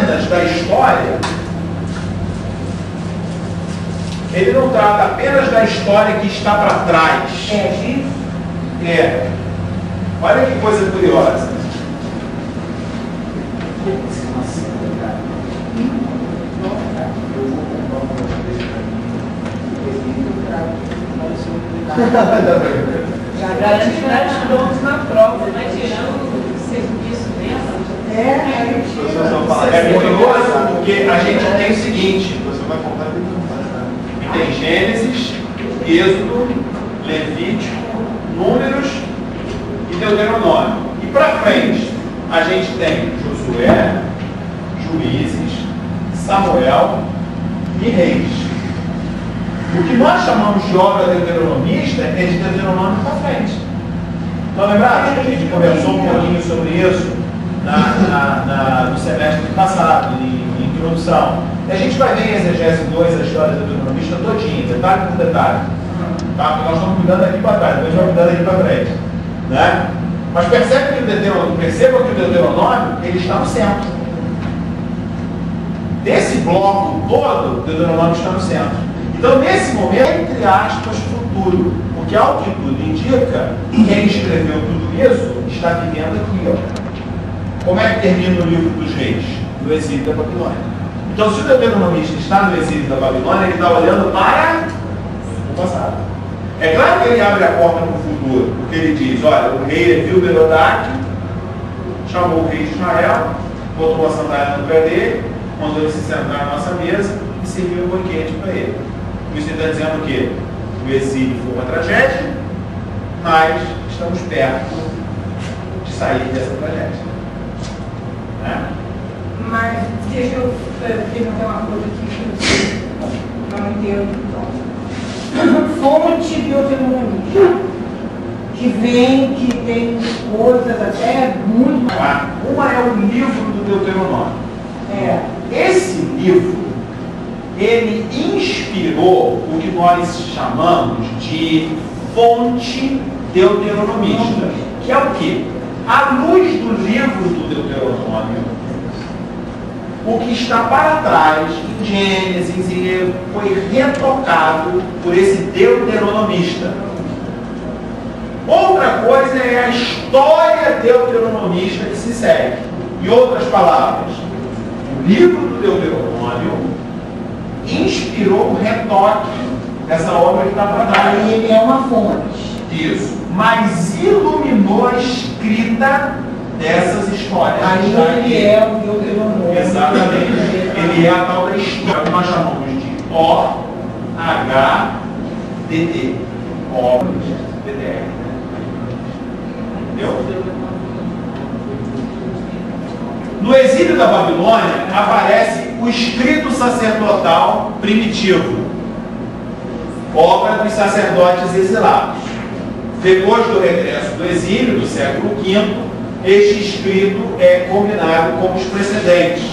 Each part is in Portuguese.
apenas da história, ele não trata apenas da história que está para trás. Olha que coisa curiosa. Já garante vários pontos na prova, vai tirando o serviço dela. É curioso porque a gente tem o seguinte: tem Gênesis, Êxodo, Levítico, Números e Deuteronômio. E para frente, a gente tem Josué, Juízes, Samuel e Reis. O que nós chamamos de obra deuteronomista é de Deuteronômio para frente. Estão lembrados que a gente conversou um pouquinho sobre isso no semestre passado, em introdução? E a gente vai ver em Exegese 2 a história deuteronomista todinha, detalhe por detalhe. Tá? Porque nós estamos cuidando aqui para trás, depois vai cuidando aqui para frente. Né? Mas perceba que o Deuteronômio ele está no centro. Desse bloco todo, o Deuteronômio está no centro. Então, nesse momento, entre aspas, futuro, porque ao que tudo indica, quem escreveu tudo isso está vivendo aqui. Ó. Como é que termina o livro dos reis? No exílio da Babilônia. Então, se o deuteronomista está no exílio da Babilônia, ele está olhando para o passado. É claro que ele abre a porta para o futuro, porque ele diz, olha, o rei Evil-Merodach chamou o rei de Israel, botou a sandália no pé dele, mandou ele se sentar na nossa mesa e serviu um banquete para ele. Isso está dizendo o quê? O exílio foi uma tragédia, mas estamos perto de sair dessa tragédia. Né? Mas deixa eu perguntar uma coisa aqui que eu não entendo. Fonte deuteronomista, que vem, que tem coisas até muito mais. Uma é o livro do Deuteronômio. Esse livro ele inspirou o que nós chamamos de fonte deuteronomista, que é o quê? À luz do livro do Deuteronômio, o que está para trás, em Gênesis, foi retocado por esse deuteronomista. Outra coisa é a história deuteronomista que se segue. Em outras palavras, o livro do Deuteronômio inspirou o retoque dessa obra que está para trás. Aí ele é uma fonte. Isso. Mas iluminou a escrita dessas histórias. Aí ele é o Deuteronômio. Exatamente. Ele é a tal da história que nós chamamos de OHDD. OHDD. Entendeu? No exílio da Babilônia aparece o escrito sacerdotal primitivo, obra dos sacerdotes exilados. Depois do regresso do exílio, do século V, este escrito é combinado com os precedentes,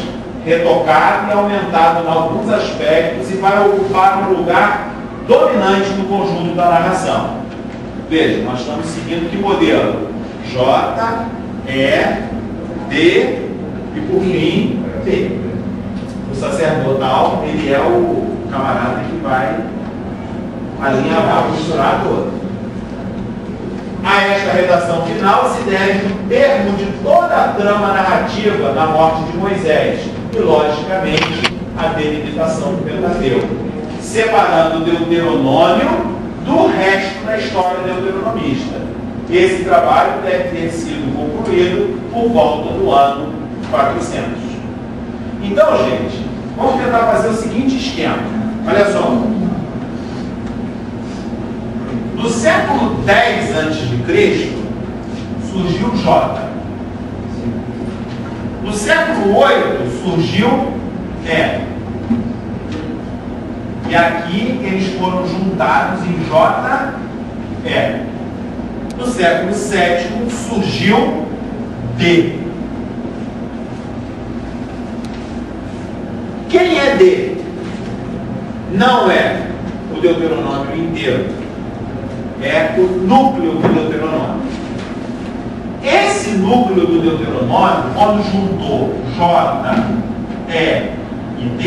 retocado e aumentado em alguns aspectos e vai ocupar um lugar dominante no conjunto da narração. Veja, nós estamos seguindo que modelo? J, E, D e por fim T. O sacerdotal, ele é o camarada que vai alinhavar, misturar todo. A esta redação final se deve o termo de toda a trama narrativa da morte de Moisés e, logicamente, a delimitação do Pentateuco, separando o Deuteronômio do resto da história deuteronomista. Esse trabalho deve ter sido concluído por volta do ano 400. Então, gente, vamos tentar fazer o seguinte esquema. Olha só. No século X a.C., surgiu J. No século 8 surgiu E. E aqui eles foram juntados em JE. No século VII surgiu D. Quem é D? Não é o Deuteronômio inteiro. É o núcleo do Deuteronômio. Esse núcleo do Deuteronômio, quando juntou J, E e D,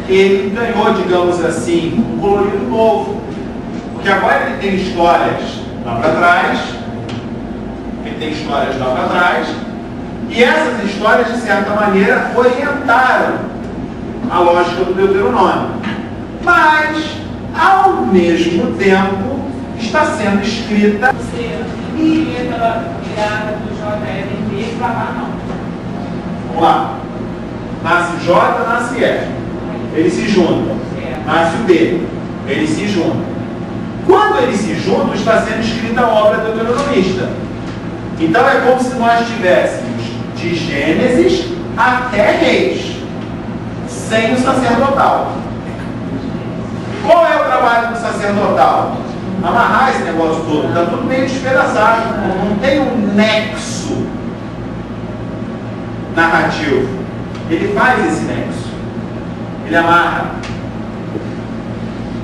ele ganhou, digamos assim, um colorido novo. Porque agora ele tem histórias lá para trás, e essas histórias, de certa maneira, orientaram a lógica do Deuteronômio. Mas, ao mesmo tempo, está sendo escrita... E pela virada do JLB para lá, não. Vamos lá. Nasce J, nasce E. Eles se juntam. Nasce o D. Eles se juntam. Quando eles se juntam, está sendo escrita a obra deuteronomista. Então é como se nós tivéssemos de Gênesis até Reis, sem o sacerdotal. Qual é o trabalho do sacerdotal? Amarrar esse negócio todo. Está tudo meio despedaçado. Não tem um nexo narrativo. Ele faz esse nexo. Ele amarra.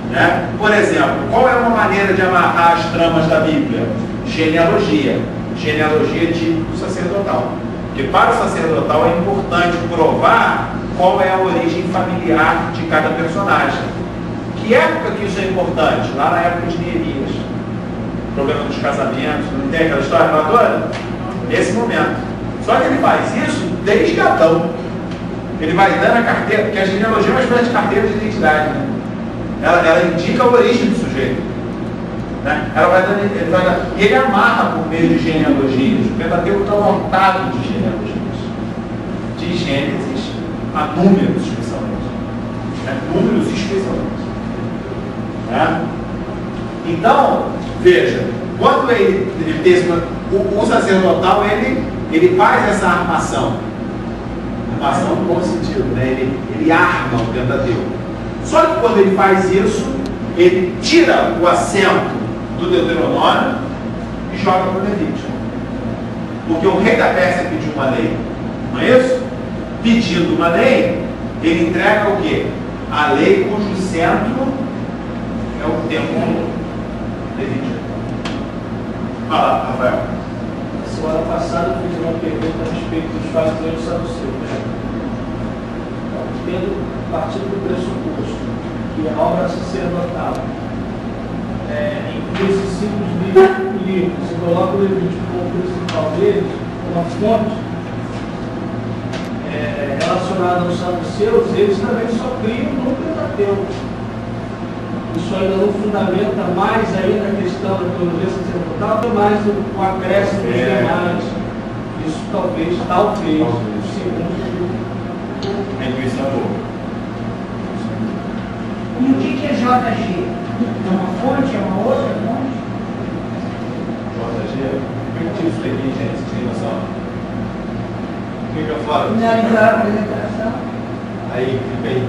Né? Por exemplo, qual é uma maneira de amarrar as tramas da Bíblia? Genealogia. Genealogia tipo sacerdotal. Porque para o sacerdotal é importante provar qual é a origem familiar de cada personagem. Que época que isso é importante? Lá na época de Neemias. O problema dos casamentos, não tem aquela história lá toda? Nesse momento. Só que ele faz isso desde Adão. Ele vai dando a carteira, porque a genealogia é uma espécie de carteira de identidade. Né? Ela indica a origem do sujeito. Né? Ela vai dando, e ele amarra por meio de genealogias. O Pentateuco está lotado de genealogias. De Gênesis a Números, especialmente. Né? Números, especialmente. Né? Então, veja, quando ele tem o sacerdotal, ele faz essa armação. Armação no bom sentido, né? Ele arma o Pentateuco. Só que quando ele faz isso, ele tira o assento do Deuteronômio e joga para o Levítico. Porque o rei da Pérsia pediu uma lei, não é isso? Pedindo uma lei, ele entrega o quê? A lei cujo centro é o templo Levítico. Fala, Rafael. Semana passada eu fiz uma pergunta a respeito dos fariseus e saduceus. Partindo do pressuposto que a obra sacerdotal inclui esses 5 livros e coloca o Levítico como principal deles, uma fonte relacionada aos saduceus, eles também só criam no Pentateuco. Isso ainda não fundamenta mais ainda a questão da teologia sacerdotal, mais o acréscimo dos demais. Isso talvez, segundo a intuição boa. E o que é JG? É uma fonte? É uma outra fonte? JG? O que é isso aqui, gente? Você tem noção? O que eu falo? Na apresentação. Aí, fica aí.